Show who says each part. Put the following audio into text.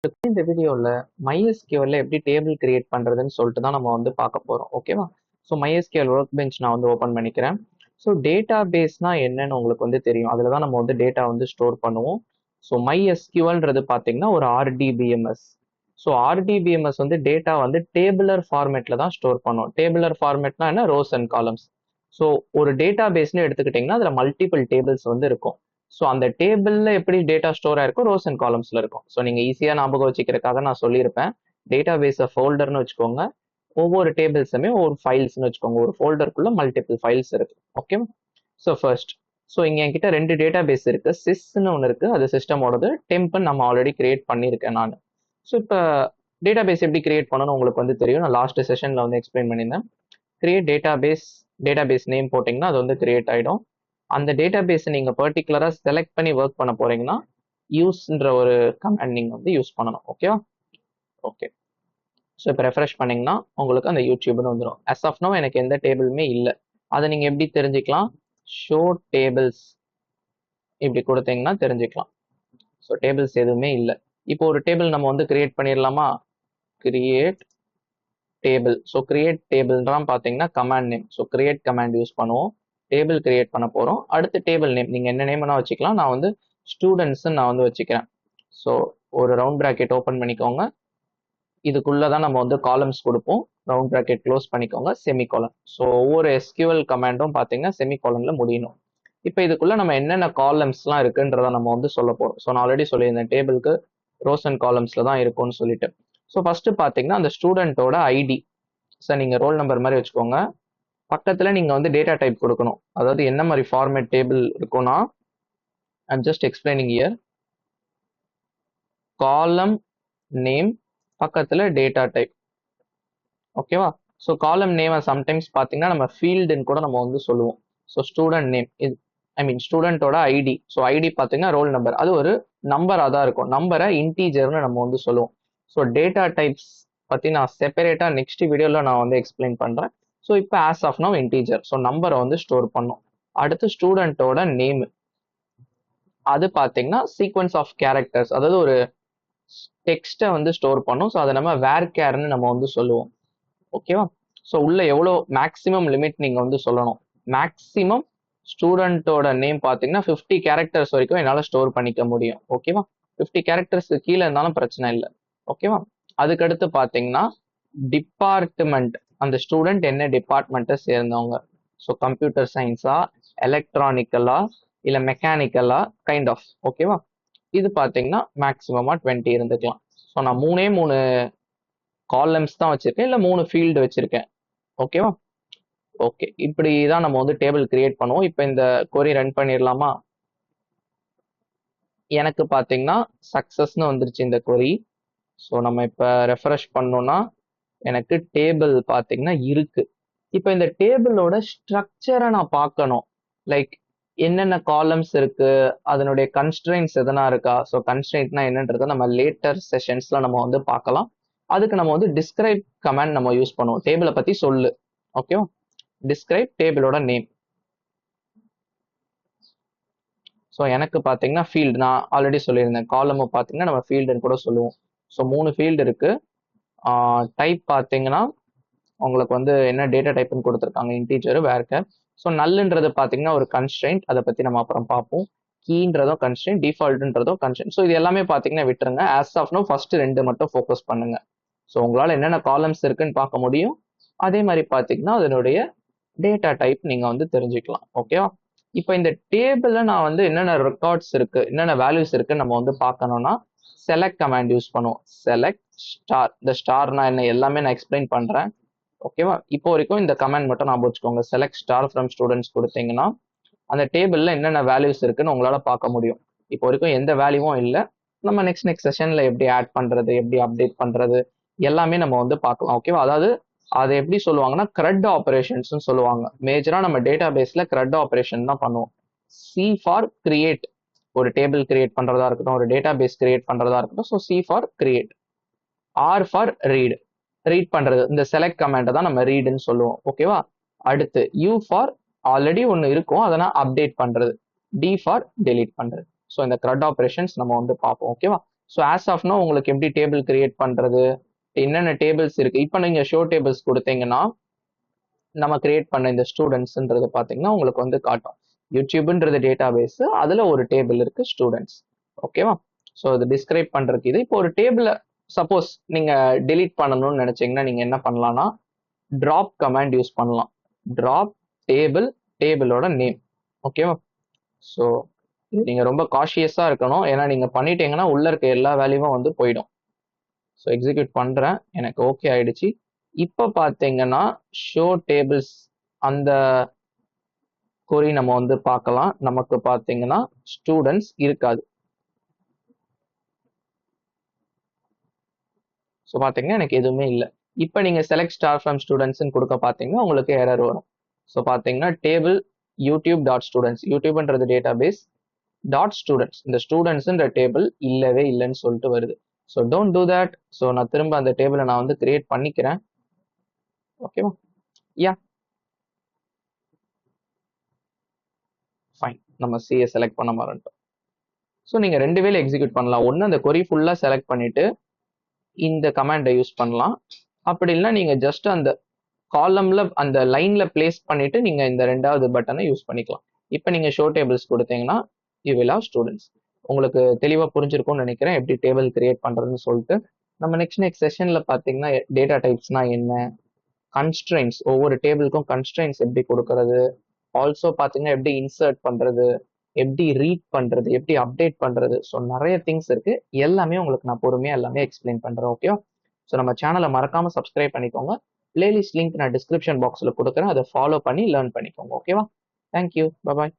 Speaker 1: இந்த வீடியோல MySQL எப்படி டேபிள் கிரியேட் பண்றதுன்னு சொல்லிட்டு தான் நம்ம வந்து பார்க்க போறோம். ஓகேவா? ஸோ MySQL ஒர்க் பெஞ்ச் நான் வந்து ஓப்பன் பண்ணிக்கிறேன். ஸோ டேட்டா பேஸ்னா என்னன்னு உங்களுக்கு வந்து தெரியும். அதில் தான் நம்ம வந்து டேட்டா வந்து ஸ்டோர் பண்ணுவோம். ஸோ MySQLன்றது பார்த்தீங்கன்னா ஒரு RDBMS. ஸோ RDBMS வந்து டேட்டா வந்து டேபிளர் ஃபார்மேட்ல தான் ஸ்டோர் பண்ணும். டேபிளர் ஃபார்மேட்னா என்ன? Rose and columns. ஸோ ஒரு டேட்டா பேஸ்னு எடுத்துக்கிட்டிங்கன்னா அதில் மல்டிபிள் டேபிள்ஸ் வந்து இருக்கும். ஸோ அந்த டேபிளில் எப்படி டேட்டா ஸ்டோர் ஆயிருக்கும்? ரோஸ் அண்ட் காலம்ஸில் இருக்கும். ஸோ நீங்கள் ஈஸியாக ஞாபகம் வச்சுக்கிறதுக்காக நான் சொல்லியிருப்பேன். டேட்டா பேஸை ஃபோல்டர்னு வச்சுக்கோங்க. ஒவ்வொரு டேபிள்ஸுமே ஒரு ஃபைல்ஸ்னு வச்சுக்கோங்க. ஒரு ஃபோல்டருக்குள்ள மல்டிபிள் ஃபைல்ஸ் இருக்கு. ஓகே. ஸோ ஃபர்ஸ்ட் இங்கே என்கிட்ட 2 டேட்டா பேஸ் இருக்கு. சிஸ்ன்னு ஒன்று இருக்கு, அது சிஸ்டமோடது. டெம்ப்னு நம்ம ஆல்ரெடி கிரியேட் பண்ணியிருக்கேன் நான். ஸோ இப்போ டேட்டா பேஸ் எப்படி கிரியேட் பண்ணணும் உங்களுக்கு வந்து தெரியும். நான் லாஸ்ட் செஷனில் வந்து எக்ஸ்பிளைன் பண்ணியிருந்தேன். கிரியேட் டேட்டா பேஸ் நேம் போட்டிங்கன்னா அது வந்து கிரியேட் ஆகிடும். அந்த டேட்டா பேஸை நீங்கள் பர்டிகுலராக செலக்ட் பண்ணி ஒர்க் பண்ண போறீங்கன்னா யூஸ்ன்ற ஒரு கமாண்ட் நீங்கள் வந்து யூஸ் பண்ணணும். ஓகேவா? ஓகே. ஸோ இப்போ ரெஃப்ரெஷ் பண்ணிங்கன்னா உங்களுக்கு அந்த யூடியூப்னு வந்துடும். as of now எனக்கு எந்த டேபிளுமே இல்லை. அதை நீங்கள் எப்படி தெரிஞ்சுக்கலாம்? ஷோ டேபிள்ஸ் இப்படி கொடுத்தீங்கன்னா தெரிஞ்சுக்கலாம். ஸோ டேபிள்ஸ் எதுவுமே இல்லை. இப்போ ஒரு டேபிள் நம்ம வந்து கிரியேட் பண்ணிடலாமா? Create table. ஸோ கிரியேட் டேபிள்லாம் பார்த்தீங்கன்னா command name. So create command use பண்ணுவோம். டேபிள் கிரியேட் பண்ண போகிறோம். அடுத்து டேபிள் நேம் நீங்கள் என்ன நேம்னா வச்சுக்கலாம். நான் வந்து ஸ்டூடெண்ட்ஸ்ன்னு நான் வந்து வச்சுக்கிறேன். ஸோ ஒரு ரவுண்ட் ப்ராக்கெட் ஓப்பன் பண்ணிக்கோங்க. இதுக்குள்ளே தான் நம்ம வந்து காலம்ஸ் கொடுப்போம். ரவுண்ட் ப்ராக்கெட் க்ளோஸ் பண்ணிக்கோங்க, செமிகாலன். ஸோ ஒவ்வொரு SQL கமாண்டும் பார்த்தீங்கன்னா செமிகாலனில் முடியணும். இப்போ இதுக்குள்ளே நம்ம என்னென்ன காலம்ஸ்லாம் இருக்குன்றதை நம்ம வந்து சொல்ல போகிறோம். ஸோ நான் ஆல்ரெடி சொல்லியிருந்தேன் டேபிளுக்கு ரோஸ் அண்ட் காலம்ஸில் தான் இருக்கும்னு சொல்லிட்டு. ஸோ ஃபஸ்ட்டு பார்த்தீங்கன்னா அந்த ஸ்டூடெண்ட்டோட ஐடி. சார் நீங்கள் ரோல் நம்பர் மாதிரி வச்சுக்கோங்க. பக்கத்தில் நீங்கள் வந்து டேட்டா டைப் கொடுக்கணும். அதாவது என்ன மாதிரி ஃபார்மேட் டேபிள் இருக்கும்னா, ஐம் ஜஸ்ட் எக்ஸ்பிளைனிங் இயர். காலம் நேம் பக்கத்தில் டேட்டா டைப். ஓகேவா? ஸோ காலம் நேமை சம்டைம்ஸ் பார்த்தீங்கன்னா நம்ம ஃபீல்டுன்னு கூட நம்ம வந்து சொல்லுவோம். ஸோ ஸ்டூடெண்ட் நேம் இது ஸ்டூடெண்ட்டோட ஐடி. ஸோ ஐடி பார்த்தீங்கன்னா ரோல் நம்பர். அது ஒரு நம்பராக தான் இருக்கும். நம்பரை இன்டீஜர்னு நம்ம வந்து சொல்லுவோம். ஸோ டேட்டா டைப்ஸ் பற்றி நான் செப்பரேட்டாக நெக்ஸ்ட் வீடியோவில் நான் வந்து எக்ஸ்பிளைன் பண்ணுறேன். ஸோ இப்போ as of now integer. So நம்பரை வந்து ஸ்டோர் பண்ணும். அடுத்து ஸ்டூடெண்ட்டோட நேம். அது பார்த்தீங்கன்னா சீக்வன்ஸ் ஆஃப் கேரக்டர்ஸ், அதாவது ஒரு டெக்ஸ்ட்டை வந்து ஸ்டோர் பண்ணும். ஸோ அதை நம்ம வேர்கேர்னு நம்ம வந்து சொல்லுவோம். ஓகேவா? ஸோ உள்ள எவ்வளோ மேக்ஸிமம் லிமிட் நீங்கள் வந்து சொல்லணும். மேக்ஸிமம் ஸ்டூடெண்ட்டோட நேம் பார்த்தீங்கன்னா 50 கேரக்டர்ஸ் வரைக்கும் என்னால் ஸ்டோர் பண்ணிக்க முடியும். ஓகேவா? 50 கேரக்டர்ஸ்க்கு கீழே இருந்தாலும் பிரச்சனை இல்லை. ஓகேவா? அதுக்கடுத்து பார்த்தீங்கன்னா டிபார்ட்மெண்ட். அந்த ஸ்டூடெண்ட் என்ன டிபார்ட்மெண்ட்டை சேர்ந்தவங்க. ஸோ கம்ப்யூட்டர் சயின்ஸா, எலக்ட்ரானிக்கலா, இல்லை மெக்கானிக்கலா, கைண்ட் ஆஃப். ஓகேவா? இது பார்த்தீங்கன்னா மேக்ஸிமமாக 20 இருந்துக்கலாம். ஸோ நான் 3 காலம்ஸ் தான் வச்சிருக்கேன், இல்லை 3 ஃபீல்டு வச்சிருக்கேன். ஓகேவா? ஓகே. இப்படி தான் நம்ம வந்து டேபிள் கிரியேட் பண்ணுவோம். இப்போ இந்த கொரி ரன் பண்ணிடலாமா? எனக்கு பார்த்தீங்கன்னா சக்ஸஸ்னு வந்துருச்சு இந்த கொரி. ஸோ நம்ம இப்போ ரெஃப்ரெஷ் பண்ணோம்னா எனக்கு டேபிள் பார்த்தீங்கன்னா இருக்கு. இப்போ இந்த டேபிளோட ஸ்ட்ரக்சரை நான் பார்க்கணும். லைக் என்னென்ன காலம்ஸ் இருக்கு, அதனுடைய கன்ஸ்ட்ரெயின்ஸ் எதனா இருக்கா. ஸோ கன்ஸ்ட்ரெயின்ட்னா என்னன்றதை நம்ம லேட்டர் செஷன்ஸ்ல நம்ம வந்து பார்க்கலாம். அதுக்கு நம்ம வந்து டிஸ்கிரைப் கமாண்ட் நம்ம யூஸ் பண்ணுவோம். டேபிளை பத்தி சொல்லு. ஓகேவா? Describe டேபிளோட name. ஸோ எனக்கு பார்த்தீங்கன்னா ஃபீல்டு நான் ஆல்ரெடி சொல்லியிருந்தேன். காலமை பார்த்தீங்கன்னா நம்ம ஃபீல்டுன்னு கூட சொல்லுவோம். ஸோ 3 ஃபீல்டு இருக்கு. டைப் பார்த்தீங்கன்னா உங்களுக்கு வந்து என்ன டேட்டா டைப்னு கொடுத்துருக்காங்க, இன்டீஜர், வேர்கேர். ஸோ நல்லுன்றது பார்த்தீங்கன்னா ஒரு கன்ஸ்ட்ரெயின்ட், அதை பற்றி நம்ம அப்புறம் பார்ப்போம். கீன்றதும் கன்ஸ்ட்ரெயின்ட், டிஃபால்ட்ன்றதும் கன்ஸ்ட்ரெயின்ட். ஸோ இது எல்லாமே பார்த்தீங்கன்னா விட்டுருங்க. ஆஸ் ஆஃப் நோ ஃபர்ஸ்ட் 2 மட்டும் ஃபோக்கஸ் பண்ணுங்க. ஸோ உங்களால் என்னென்ன காலம்ஸ் இருக்குன்னு பார்க்க முடியும். அதே மாதிரி பார்த்தீங்கன்னா அதனுடைய டேட்டா டைப் நீங்கள் வந்து தெரிஞ்சுக்கலாம். ஓகேவா? இப்போ இந்த டேபிளில் நான் வந்து என்னென்ன ரெக்கார்ட்ஸ் இருக்கு, என்னென்ன வேல்யூஸ் இருக்குன்னு நம்ம வந்து பார்க்கணும்னா செலக்ட் கமாண்ட் யூஸ் பண்ணுவோம். Select star. இந்த ஸ்டார்னா என்ன எல்லாமே நான் எக்ஸ்பிளைன் பண்ணுறேன். ஓகேவா? இப்போ வரைக்கும் இந்த கமாண்ட் மட்டும் நான் வச்சுக்கோங்க. செலக்ட் ஸ்டார் ஃப்ரம் ஸ்டூடெண்ட்ஸ் கொடுத்தீங்கன்னா அந்த டேபிளில் என்னென்ன வேல்யூஸ் இருக்குன்னு உங்களால் பார்க்க முடியும். இப்போ வரைக்கும் எந்த வேல்யூவும் இல்லை. நம்ம நெக்ஸ்ட் செஷனில் எப்படி ஆட் பண்ணுறது, எப்படி அப்டேட் பண்ணுறது எல்லாமே நம்ம வந்து பார்க்கலாம். ஓகேவா? அதாவது அதை எப்படி சொல்லுவாங்கன்னா CRUD ஆப்ரேஷன்ஸ் சொல்லுவாங்க. மேஜராக நம்ம டேட்டா பேஸில் CRUD ஆப்ரேஷன் தான் பண்ணுவோம். C for create. ஒரு டேபிள் கிரியேட் பண்ணுறதா இருக்கட்டும், ஒரு டேட்டா பேஸ் கிரியேட் பண்ணுறதா இருக்கட்டும். So C for create. R for read. Read பண்ணுறது. இந்த செலக்ட் கமாண்டை தான் நம்ம ரீடுன்னு சொல்லுவோம். ஓகேவா? அடுத்து U ஃபார் ஆல்ரெடி ஒன்று இருக்கும், அதை நான் அப்டேட் பண்ணுறது. D ஃபார் டெலீட் பண்ணுறது. ஸோ இந்த CRUD ஆப்ரேஷன்ஸ் நம்ம வந்து பார்ப்போம். ஓகேவா? ஸோ ஆஸ் ஆஃப் நோ உங்களுக்கு எப்படி டேபிள் கிரியேட் பண்றது, என்னென்ன டேபிள்ஸ் இருக்கு. இப்போ நீங்க ஷோ டேபிள்ஸ் கொடுத்தீங்கன்னா நம்ம கிரியேட் பண்ண இந்த ஸ்டூடெண்ட்ஸ்ன்றது பார்த்தீங்கன்னா உங்களுக்கு வந்து காட்டும். யூடியூப்ன்றது டேட்டா பேஸ், அதுல ஒரு டேபிள் இருக்கு ஸ்டூடெண்ட்ஸ். ஓகேவா? ஸோ இது டிஸ்கிரைப் பண்றதுக்கு இது. இப்போ ஒரு டேபிள சப்போஸ் நீங்க delete பண்ணணும்னு நினைச்சீங்கன்னா நீங்க என்ன பண்ணலாம்னா drop கமாண்ட் யூஸ் பண்ணலாம். drop டேபிள், டேபிளோட நேம். ஓகேவா? ஸோ நீங்க ரொம்ப காஷியஸா இருக்கணும். ஏன்னா நீங்க பண்ணிட்டீங்கன்னா உள்ள இருக்க எல்லா வேல்யூவும் வந்து போயிடும். ஸோ எக்ஸிக்யூட் பண்றேன். எனக்கு ஓகே ஆயிடுச்சு. இப்போ பார்த்தீங்கன்னா ஷோ டேபிள்ஸ் அந்த கொரி நம்ம வந்து பார்க்கலாம். நமக்கு பார்த்தீங்கன்னா ஸ்டூடெண்ட்ஸ் இருக்காது. ஸோ பார்த்தீங்கன்னா எனக்கு எதுவுமே இல்லை. இப்போ நீங்க செலக்ட் ஸ்டார் ஃப்ரம் ஸ்டூடெண்ட்ஸ்ன்னு கொடுக்க பார்த்தீங்கன்னா உங்களுக்கு எரர் வரும். ஸோ பார்த்தீங்கன்னா டேபிள் யூடியூப் டாட் ஸ்டூடெண்ட்ஸ், யூடியூப்ன்றது டேட்டா பேஸ் டாட் ஸ்டூடெண்ட்ஸ், இந்த ஸ்டூடெண்ட்ஸ்ன்ற டேபிள் இல்லவே இல்லைன்னு சொல்லிட்டு வருது. So don't do that. So நான் திரும்ப அந்த டேபிளை நான் வந்து கிரியேட் பண்ணிக்கிறேன். ஓகேவா? Yeah fine. நம்ம சிஏ செலக்ட் பண்ண மறந்துட்டோம். ஸோ நீங்க ரெண்டு வேலை எக்ஸிக்யூட் பண்ணலாம். ஒன்று அந்த கொரி ஃபுல்லா செலக்ட் பண்ணிட்டு இந்த கமாண்டை யூஸ் பண்ணலாம். அப்படி இல்லைன்னா நீங்க ஜஸ்ட் அந்த காலம்ல அந்த லைன்ல பிளேஸ் பண்ணிட்டு நீங்க இந்த ரெண்டாவது பட்டனை யூஸ் பண்ணிக்கலாம். இப்போ நீங்க ஷோ டேபிள்ஸ் கொடுத்தீங்கன்னா யூ வில் ஹவ் ஸ்டூடெண்ட்ஸ். உங்களுக்கு தெளிவா புரிஞ்சிருக்கும்னு நினைக்கிறேன் எப்படி டேபிள் கிரியேட் பண்றதுன்னு சொல்லிட்டு. நம்ம நெக்ஸ்ட் செஷன்ல பாத்தீங்கன்னா டேட்டா டைப்ஸ்னா என்ன, கன்ஸ்ட்ரெயின்ஸ், ஒவ்வொரு டேபிளுக்கும் கன்ஸ்ட்ரெயின்ஸ் எப்படி கொடுக்கறது, ஆல்சோ பாத்தீங்கன்னா எப்படி இன்சர்ட் பண்றது, எப்படி ரீட் பண்றது, எப்படி அப்டேட் பண்றது. ஸோ நிறைய திங்ஸ் இருக்கு. எல்லாமே உங்களுக்கு நான் பொறுமையா எல்லாமே எக்ஸ்பிளைன் பண்றேன். ஓகே? ஸோ நம்ம சேனலை மறக்காம சப்ஸ்கிரைப் பண்ணிக்கோங்க. பிளேலிஸ்ட் லிங்க் நான் டிஸ்கிரிப்ஷன் பாக்ஸ்ல கொடுக்குறேன். அதை ஃபாலோ பண்ணி லேர்ன் பண்ணிக்கோங்க. ஓகேவா? தேங்க்யூ. பாய்.